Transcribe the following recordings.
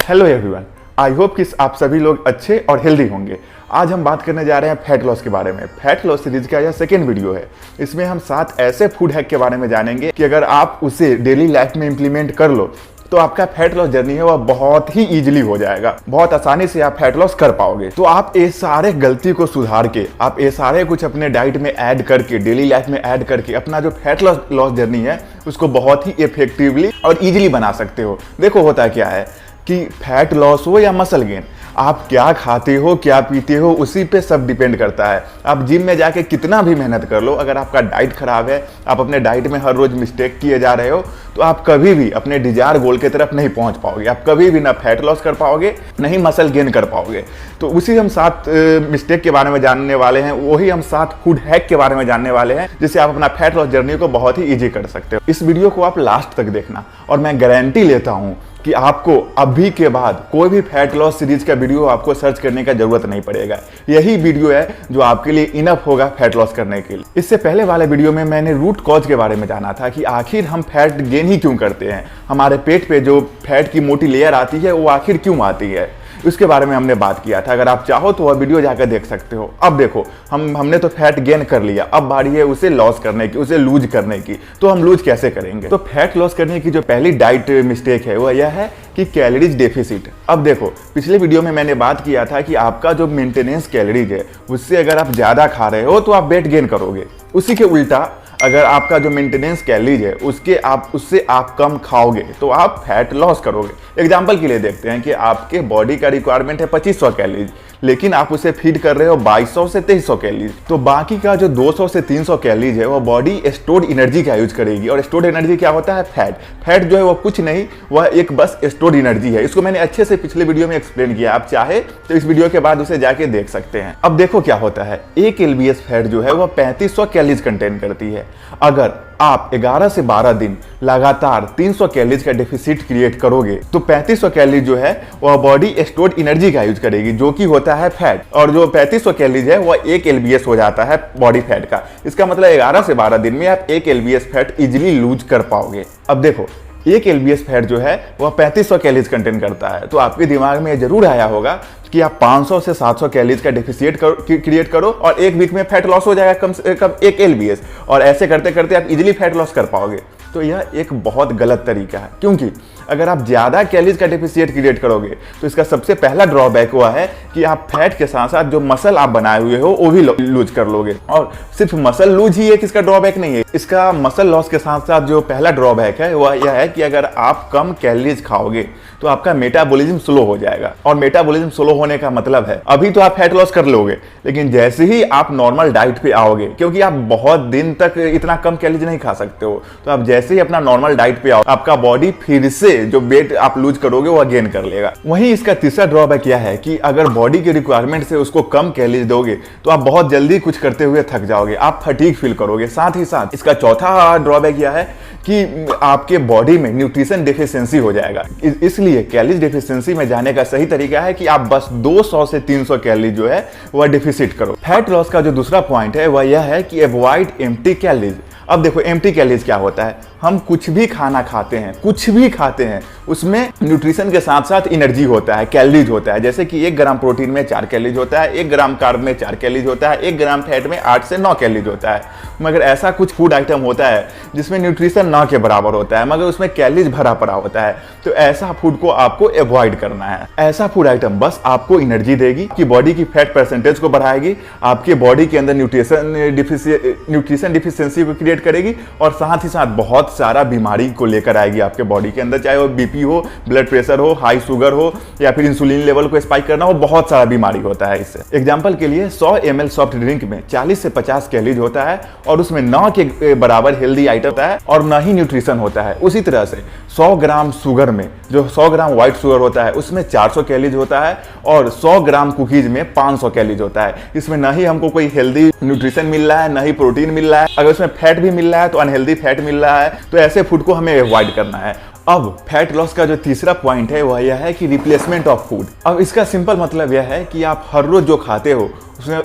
Hello everyone, I hope कि आप सभी लोग अच्छे और हेल्दी होंगे। आज हम बात करने जा रहे हैं फैट लॉस के बारे में। फैट लॉस सीरीज का यह सेकेंड वीडियो है। इसमें हम 7 ऐसे फूड हैक के बारे में जानेंगे कि अगर आप उसे डेली लाइफ में इंप्लीमेंट कर लो तो आपका फैट लॉस जर्नी है वह बहुत ही इजीली हो जाएगा। बहुत आसानी से आप फैट लॉस कर पाओगे। तो आप ये सारे गलती को सुधार के, आप ये सारे कुछ अपने डाइट में ऐड करके, डेली लाइफ में ऐड करके अपना जो फैट लॉस जर्नी है उसको बहुत ही इफेक्टिवली और इजीली बना सकते हो। देखो होता क्या है कि फैट लॉस हो या मसल गेन, आप क्या खाते हो, क्या पीते हो, उसी पे सब डिपेंड करता है। आप जिम में जाके कितना भी मेहनत कर लो, अगर आपका डाइट खराब है, आप अपने डाइट में हर रोज मिस्टेक किए जा रहे हो, तो आप कभी भी अपने डिजायर गोल की तरफ नहीं पहुंच पाओगे। आप कभी भी ना फैट लॉस कर पाओगे, नहीं मसल गेन कर पाओगे। तो उसी हम 7 मिस्टेक के बारे में जानने वाले हैं, वही हम 7 फूड हैक के बारे में जानने वाले हैं, जिससे आप अपना फैट लॉस जर्नी को बहुत ही ईजी कर सकते हो। इस वीडियो को आप लास्ट तक देखना और मैं गारंटी लेता हूं कि आपको अभी के बाद कोई भी फैट लॉस सीरीज का वीडियो आपको सर्च करने का जरूरत नहीं पड़ेगा। यही वीडियो है जो आपके लिए इनफ होगा फैट लॉस करने के लिए। इससे पहले वाले वीडियो में मैंने रूट कॉज के बारे में जाना था कि आखिर हम फैट गेन ही क्यों करते हैं, हमारे पेट पे जो फैट की मोटी लेयर आती है वो आखिर क्यों आती है, उसके बारे में हमने बात किया था। अगर आप चाहो तो वह वीडियो जाकर देख सकते हो। अब देखो, हमने तो फैट गेन कर लिया, अब बारी है उसे लॉस करने की, उसे लूज करने की। तो हम लूज कैसे करेंगे? तो फैट लॉस करने की जो पहली डाइट मिस्टेक है वह यह है कि कैलोरीज डेफिसिट। अब देखो, पिछले वीडियो में मैंने बात किया था कि आपका जो मेंटेनेंस कैलोरीज है उससे अगर आप ज्यादा खा रहे हो तो आप वेट गेन करोगे। उसी के उल्टा अगर आपका जो मेंटेनेंस कैलोरीज है उससे आप कम खाओगे तो आप फैट लॉस करोगे। एग्जांपल के लिए देखते हैं कि आपके बॉडी का रिक्वायरमेंट है 2500 कैलोरीज, लेकिन आप उसे फीड कर रहे हो 2200 से 2300 कैलोरीज। तो बाकी का जो 200 से 300 कैलोरीज है वो बॉडी स्टोर्ड एनर्जी का यूज करेगी। और स्टोर्ड एनर्जी क्या होता है? फैट जो है वो कुछ नहीं, वह एक बस स्टोर्ड एनर्जी है। इसको मैंने अच्छे से पिछले वीडियो में एक्सप्लेन किया, आप चाहे तो इस वीडियो के बाद उसे जाके देख सकते हैं। अब देखो क्या होता है, एक एलबीएस फैट जो है वह 3500 कैलोरीज कंटेन करती है। अगर आप 11 से 12 दिन लगातार 300 कैलोरीज का डेफिसिट क्रिएट करोगे तो 3500 कैलोरीज जो है वह बॉडी स्टोर्ड एनर्जी का यूज करेगी, जो कि होता है फैट। और जो 3500 कैलोरीज है वह 1 एलबीएस हो जाता है बॉडी फैट का। इसका मतलब 11 से 12 दिन में आप 1 एलबीएस फैट इजिली लूज कर पाओगे। अब देखो, 1 एलबीएस फैट जो है वह 3500 कैलोरीज कंटेन करता है। तो आपके दिमाग में जरूर आया होगा कि आप 500 से 700 कैलोरीज का डेफिसिट क्रिएट करो और एक वीक में फैट लॉस हो जाएगा कम से कम 1 एलबीएस, और ऐसे करते करते आप इजीली फैट लॉस कर पाओगे। तो यह एक बहुत गलत तरीका है, क्योंकि अगर आप ज्यादा कैलोरीज का डेफिसिट क्रिएट करोगे तो इसका सबसे पहला ड्रॉबैक हुआ है कि आप फैट के साथ साथ जो मसल आप बनाए हुए हो वो भी लूज कर लोगे। और सिर्फ मसल लूज ही एक इसका ड्रॉबैक नहीं है, इसका मसल लॉस के साथ साथ जो पहला ड्रॉबैक है वह यह है कि अगर आप कम कैलोरीज खाओगे तो आपका मेटाबॉलिज्म स्लो हो जाएगा। और मेटाबॉलिज्म स्लो होने का मतलब है अभी तो आप फैट लॉस कर लोगे, लेकिन जैसे ही आप नॉर्मल डाइट पे आओगे, क्योंकि आप बहुत दिन तक इतना कम कैलोरीज नहीं खा सकते हो, तो आप जैसे ही अपना नॉर्मल डाइट पे आओ, आपका बॉडी फिर से जो वेट आप लूज करोगे वह गेन कर लेगा। वहीं इसका तीसरा ड्रॉबैक यह है कि अगर बॉडी के रिक्वायरमेंट से उसको कम कैलोरीज दोगे तो आप बहुत जल्दी कुछ करते हुए थक जाओगे, आप फटीग फील करोगे। साथ ही साथ इसका चौथा ड्रॉबैक यह है कि आपके बॉडी में न्यूट्रिशन डेफिशिएंसी हो जाएगा। इसलिए कैलोरीज डेफिशिएंसी में जाने का सही तरीका है कि आप बस 200 से 300 कैलोरी जो है वह डेफिसिट करो। फैट लॉस का जो दूसरा पॉइंट है वह यह है कि अवॉइड एम्प्टी कैलोरीज। अब देखो, एम्प्टी कैलोरीज क्या होता है? हम कुछ भी खाना खाते हैं, कुछ भी खाते हैं, उसमें न्यूट्रिशन के साथ साथ एनर्जी होता है, कैलोरीज होता है। जैसे कि 1 ग्राम प्रोटीन में 4 कैलोरीज होता है, 1 ग्राम कार्ब में 4 कैलोरीज होता है, 1 ग्राम फैट में 8 से 9 कैलोरीज होता है। मगर ऐसा कुछ फूड आइटम होता है जिसमें न्यूट्रिशन ना के बराबर होता है, मगर उसमें कैलोरीज भरा पड़ा होता है। तो ऐसा फूड को आपको अवॉइड करना है। ऐसा फूड आइटम बस आपको एनर्जी देगी, कि बॉडी की फैट परसेंटेज को बढ़ाएगी, आपके बॉडी के अंदर न्यूट्रिशन डिफिशियंसी को क्रिएट करेगी, और साथ ही साथ बहुत सारा बीमारी को लेकर आएगी आपके बॉडी के अंदर। चाहे वो बीपी हो, ब्लड प्रेशर हो, हाई शुगर हो, या फिर इंसुलिन लेवल को स्पाइक करना हो, बहुत सारा बीमारी होता है इससे। एग्जांपल के लिए 100 ml सॉफ्ट ड्रिंक में 40 से 50 कैलोरीज होता है, और उसमें न के बराबर हेल्दी आइटम होता है और न ही न्यूट्रिशन होता है। उसी तरह से 100 ग्राम शुगर में, जो 100 ग्राम व्हाइट शुगर होता है उसमें 400 कैलोरीज होता है, और 100 ग्राम कुकीज में 500 कैलोरीज होता है। इसमें न ही हमको कोई हेल्दी न्यूट्रिशन मिल रहा है, न ही प्रोटीन मिल रहा है। अगर उसमें फैट भी मिल रहा है तो अनहेल्दी फैट मिल रहा है। तो ऐसे फूड को हमें अवॉइड करना है। अब फैट लॉस का जो तीसरा पॉइंट है वह यह है कि रिप्लेसमेंट ऑफ फूड। अब इसका सिंपल मतलब यह है कि आप हर रोज जो खाते हो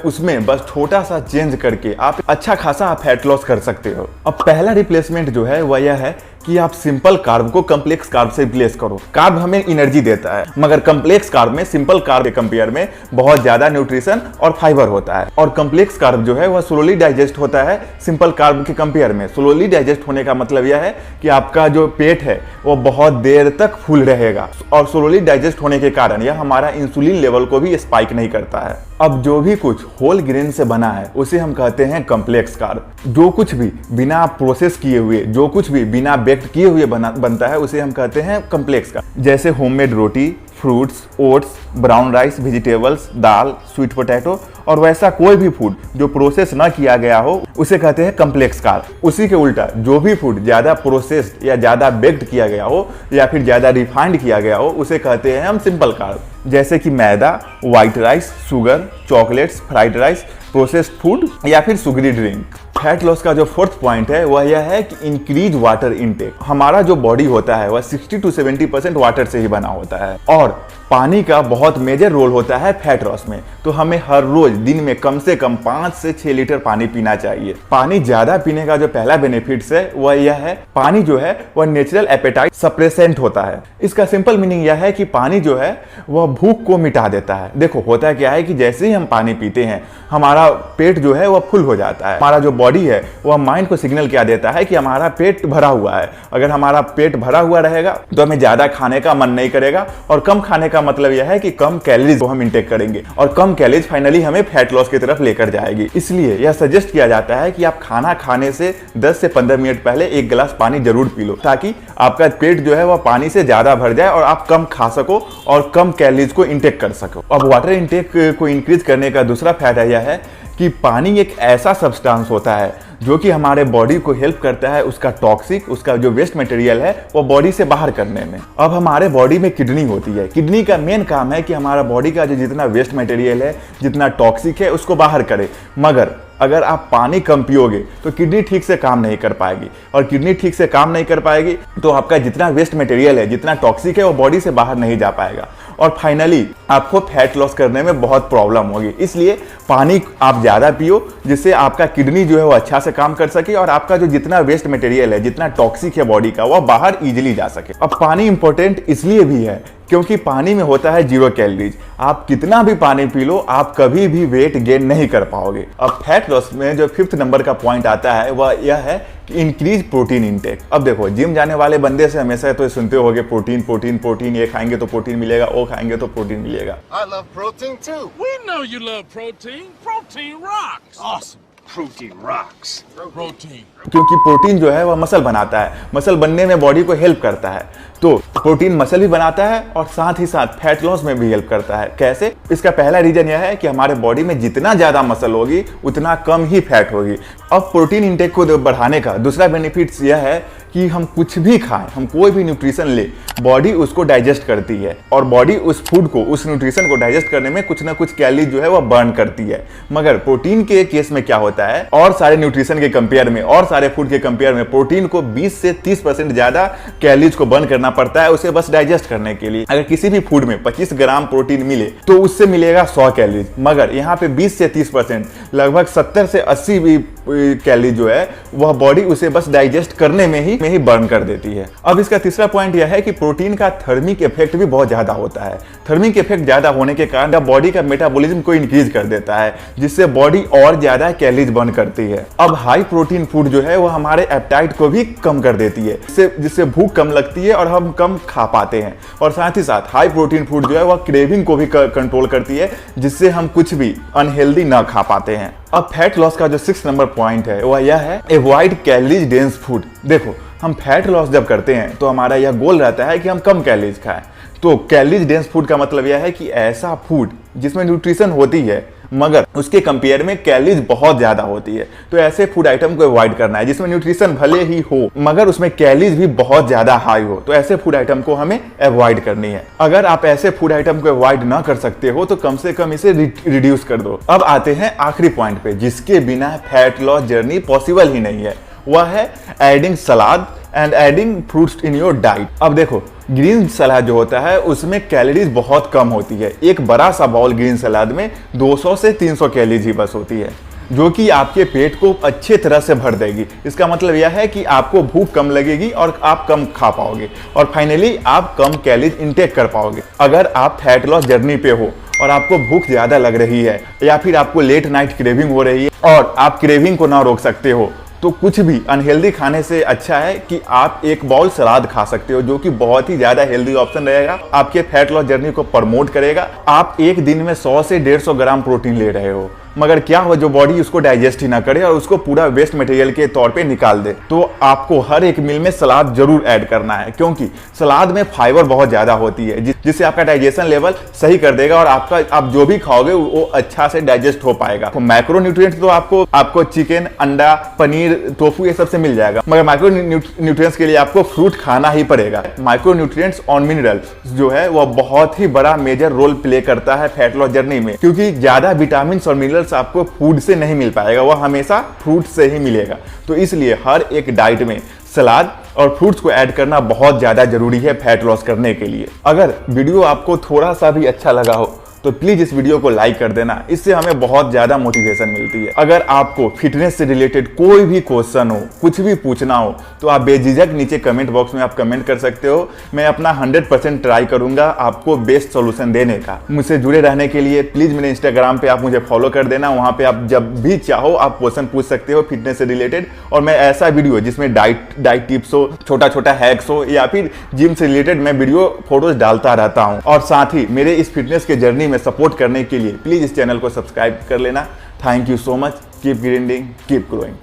उसमें बस छोटा सा चेंज करके आप अच्छा खासा फैट लॉस कर सकते हो। अब पहला रिप्लेसमेंट जो है वह यह है कि आप सिंपल कार्ब को कॉम्प्लेक्स कार्ब से रिप्लेस करो। कार्ब हमें एनर्जी देता है, मगर कॉम्प्लेक्स कार्ब में सिंपल कार्ब के कंपेयर में बहुत ज्यादा न्यूट्रिशन और फाइबर होता है। और कॉम्प्लेक्स कार्ब जो है वह स्लोली डाइजेस्ट होता है सिंपल कार्ब के कंपेयर में। स्लोली डाइजेस्ट होने का मतलब यह है कि आपका जो पेट है वो बहुत देर तक फुल रहेगा, और स्लोली डाइजेस्ट होने के कारण यह हमारा इंसुलिन लेवल को भी स्पाइक नहीं करता है। अब जो भी कुछ होल ग्रेन से बना है उसे हम कहते हैं कॉम्प्लेक्स कार्ब। जो कुछ भी बिना प्रोसेस किए हुए, जो कुछ भी बिना बेक्ड किए हुए बनता है उसे हम कहते हैं कॉम्प्लेक्स कार्ब। जैसे होममेड रोटी, fruits, oats, brown rice, vegetables, दाल, स्वीट पोटैटो और वैसा कोई भी फूड जो प्रोसेस ना किया गया हो उसे कहते हैं कॉम्प्लेक्स कार्ब। उसी के उल्टा जो भी फूड ज्यादा प्रोसेस्ड या ज्यादा बेक्ड किया गया हो या फिर ज्यादा रिफाइंड किया गया हो उसे कहते हैं हम सिंपल कार्ब। जैसे कि मैदा, white rice, sugar, chocolates, fried rice, processed food या फिर शुगरी ड्रिंक। फैट लॉस का जो फोर्थ पॉइंट है वह यह है कि इंक्रीज वाटर इनटेक। हमारा जो बॉडी होता है वह 60 to 70% वाटर से ही बना होता है, और पानी का बहुत मेजर रोल होता है फैट लॉस में। तो हमें हर रोज दिन में कम से कम 5 से 6 लीटर पानी पीना चाहिए। पानी ज्यादा पीने का जो पहला बेनिफिट्स है वह यह है, पानी जो है वह नेचुरल एपेटाइट सप्रेसेंट होता है। इसका सिंपल मीनिंग यह है कि पानी जो है वह भूख को मिटा देता है। देखो होता क्या है कि जैसे ही हम पानी पीते हैं हमारा पेट जो है वह फुल हो जाता है। हमारा जो बॉडी है वह माइंड को सिग्नल क्या देता है कि हमारा पेट भरा हुआ है। अगर हमारा पेट भरा हुआ रहेगा तो हमें ज्यादा खाने का मन नहीं करेगा, और कम खाने का मतलब यह है कि कम कैलोरीज को हम इंटेक करेंगे, और कम कैलोरीज फाइनली हमें फैट लॉस की तरफ लेकर जाएगी। इसलिए यह सजेस्ट किया जाता है कि आप खाना खाने से 10 से 15 मिनट पहले 1 गिलास पानी जरूर पी लो, ताकि आपका पेट जो है वह पानी से ज्यादा भर जाए और आप कम खा सको और कम कैलोरीज को इंटेक कर सको। अब वाटर इंटेक को इंक्रीज करने का दूसरा फायदा यह है कि पानी एक ऐसा सब्सटेंस होता है जो कि हमारे बॉडी को हेल्प करता है उसका टॉक्सिक, उसका जो वेस्ट मटेरियल है वो बॉडी से बाहर करने में। अब हमारे बॉडी में किडनी होती है। किडनी का मेन काम है कि हमारा बॉडी का जो जितना वेस्ट मटेरियल है, जितना टॉक्सिक है, उसको बाहर करे। मगर अगर आप पानी कम पियोगे तो किडनी ठीक से काम नहीं कर पाएगी, और किडनी ठीक से काम नहीं कर पाएगी तो आपका जितना वेस्ट मटेरियल है, जितना टॉक्सिक है, वो बॉडी से बाहर नहीं जा पाएगा, और फाइनली आपको फैट लॉस करने में बहुत प्रॉब्लम होगी। इसलिए पानी आप ज़्यादा पियो, जिससे आपका किडनी जो है वो अच्छा से काम कर सके, और आपका जो जितना वेस्ट मटेरियल है, जितना टॉक्सिक है बॉडी का, वह बाहर इजीली जा सके। अब पानी इंपॉर्टेंट इसलिए भी है क्योंकि पानी में होता है 0 कैलोरीज। आप कितना भी पानी पी लो आप कभी भी वेट गेन नहीं कर पाओगे। अब फैट लॉस में जो 5th नंबर का पॉइंट आता है वह यह है कि इंक्रीज प्रोटीन इंटेक। अब देखो जिम जाने वाले बंदे से हमेशा तो सुनते होगे प्रोटीन प्रोटीन प्रोटीन, ये खाएंगे तो प्रोटीन मिलेगा, वो खाएंगे तो प्रोटीन मिलेगा। I love protein too. We know you love protein. Protein rocks. Awesome. Protein rocks. Protein. क्योंकि प्रोटीन जो है वह मसल बनाता है, मसल बनने में बॉडी को हेल्प करता है। तो प्रोटीन मसल भी बनाता है और साथ ही साथ फैट लॉस में भी हेल्प करता है। कैसे? इसका पहला रीजन यह है कि हमारे बॉडी में जितना ज्यादा मसल होगी उतना कम ही फैट होगी। अब प्रोटीन इंटेक को बढ़ाने का दूसरा बेनिफिट्स यह है कि हम कुछ भी खाएं, हम कोई भी न्यूट्रिशन ले, बॉडी उसको डाइजेस्ट करती है, और बॉडी उस फूड को, उस न्यूट्रिशन को डाइजेस्ट करने में कुछ ना कुछ कैलोरी जो है वह बर्न करती है। मगर प्रोटीन के केस में क्या होता है, और सारे न्यूट्रिशन के कंपेयर में, और सारे फूड के कंपेयर में प्रोटीन को 20 से 30% ज्यादा कैलोरीज को बर्न करना पड़ता है उसे बस डाइजेस्ट करने के लिए। अगर किसी भी फूड में 25 ग्राम प्रोटीन मिले तो उससे मिलेगा 100 कैलोरीज, मगर यहाँ पे 20 से 30% लगभग 70 से 80 भी कैलोरी जो है वह बॉडी उसे बस डाइजेस्ट करने में ही बर्न कर देती है। अब इसका तीसरा पॉइंट यह है कि प्रोटीन का थर्मिक इफेक्ट भी बहुत ज्यादा होता है। थर्मिक इफेक्ट ज्यादा होने के कारण बॉडी का मेटाबॉलिज्म को इंक्रीज कर देता है, जिससे बॉडी और ज्यादा कैलोरीज बर्न करती है। अब हाई प्रोटीन फूड जो है वह हमारे एपेटाइट को भी कम कर देती है, जिससे भूख कम लगती है और हम कम खा पाते हैं। और साथ ही साथ हाई प्रोटीन फूड जो है वह क्रेविंग को भी कंट्रोल करती है, जिससे हम कुछ भी अनहेल्दी ना खा पाते हैं। अब फैट लॉस का जो 6 नंबर पॉइंट है वह यह है अवॉइड कैलोरीज डेंस फूड। देखो हम फैट लॉस जब करते हैं तो हमारा यह गोल रहता है कि हम कम कैलोरीज खाएं। तो कैलोरीज डेंस फूड का मतलब यह है कि ऐसा फूड जिसमें न्यूट्रिशन होती है मगर उसके कंपेयर में कैलोरीज बहुत ज्यादा होती है। तो ऐसे फूड आइटम को अवॉइड करना है जिसमें न्यूट्रिशन भले ही हो मगर उसमें कैलोरीज भी बहुत ज्यादा हाई हो। तो ऐसे फूड आइटम को हमें अवॉइड करनी है। अगर आप ऐसे फूड आइटम को अवॉइड ना कर सकते हो तो कम से कम इसे रिड्यूस कर दो। अब आते हैं आखिरी पॉइंट पे, जिसके बिना फैट लॉस जर्नी पॉसिबल ही नहीं है। वह है adding salad, and adding fruits in your diet. अब देखो, ग्रीन सलाद जो होता है उसमें कैलोरीज बहुत कम होती है। एक बड़ा सा बाउल ग्रीन सलाद में 200 से 300 कैलोरीज ही बस होती है, जो कि आपके पेट को अच्छे तरह से भर देगी। इसका मतलब यह है कि आपको भूख कम लगेगी और आप कम खा पाओगे और फाइनली आप कम कैलोरीज इंटेक कर पाओगे। अगर आप फैट लॉस जर्नी पे हो और आपको भूख ज़्यादा लग रही है या फिर आपको लेट नाइट क्रेविंग हो रही है और आप क्रेविंग को ना रोक सकते हो, तो कुछ भी अनहेल्दी खाने से अच्छा है कि आप एक बाउल सलाद खा सकते हो, जो कि बहुत ही ज़्यादा हेल्दी ऑप्शन रहेगा, आपके फैट लॉस जर्नी को प्रमोट करेगा। आप एक दिन में 100 से 150 ग्राम प्रोटीन ले रहे हो, मगर क्या हो जो बॉडी उसको डाइजेस्ट ही ना करे और उसको पूरा वेस्ट मटेरियल के तौर पे निकाल दे। तो आपको हर एक मील में सलाद जरूर ऐड करना है, क्योंकि सलाद में फाइबर बहुत ज़्यादा होती है, जिससे आपका डाइजेशन लेवल सही कर देगा और आप जो भी खाओगे वो अच्छा से डाइजेस्ट हो पाएगा। तो मैक्रो न्यूट्रिएंट्स तो आपको चिकन, अंडा, पनीर, टोफू ये सब से मिल जाएगा, मगर माइक्रो न्यूट्रिएंट्स के लिए आपको फ्रूट खाना ही पड़ेगा। माइक्रो न्यूट्रिएंट्स और मिनरल्स जो है वो बहुत ही बड़ा मेजर रोल प्ले करता है फैट लॉस जर्नी में, क्योंकि ज्यादा विटामिन और मिनरल्स आपको फूड से नहीं मिल पाएगा, वह हमेशा फ्रूट से ही मिलेगा। तो इसलिए हर एक डाइट में सलाद और फ्रूट्स को ऐड करना बहुत ज्यादा जरूरी है फैट लॉस करने के लिए। अगर वीडियो आपको थोड़ा सा भी अच्छा लगा हो तो प्लीज इस वीडियो को लाइक कर देना, इससे हमें बहुत ज्यादा मोटिवेशन मिलती है। अगर आपको फिटनेस से रिलेटेड कोई भी क्वेश्चन हो, कुछ भी पूछना हो, तो आप बेझिझक नीचे कमेंट बॉक्स में आप कमेंट कर सकते हो। मैं अपना 100% ट्राई करूंगा आपको बेस्ट सोल्यूशन देने का। मुझसे जुड़े रहने के लिए प्लीज मेरे इंस्टाग्राम पे आप मुझे फॉलो कर देना, वहां पे आप जब भी चाहो आप क्वेश्चन पूछ सकते हो फिटनेस से रिलेटेड। और मैं ऐसा वीडियो जिसमें डाइट टिप्स हो, छोटा छोटा हैक्स हो या फिर जिम से रिलेटेड मैं वीडियो फोटोज डालता रहता हूँ। और साथ ही मेरे इस फिटनेस के जर्नी में सपोर्ट करने के लिए प्लीज इस चैनल को सब्सक्राइब कर लेना। Thank you so much. Keep grinding, keep growing.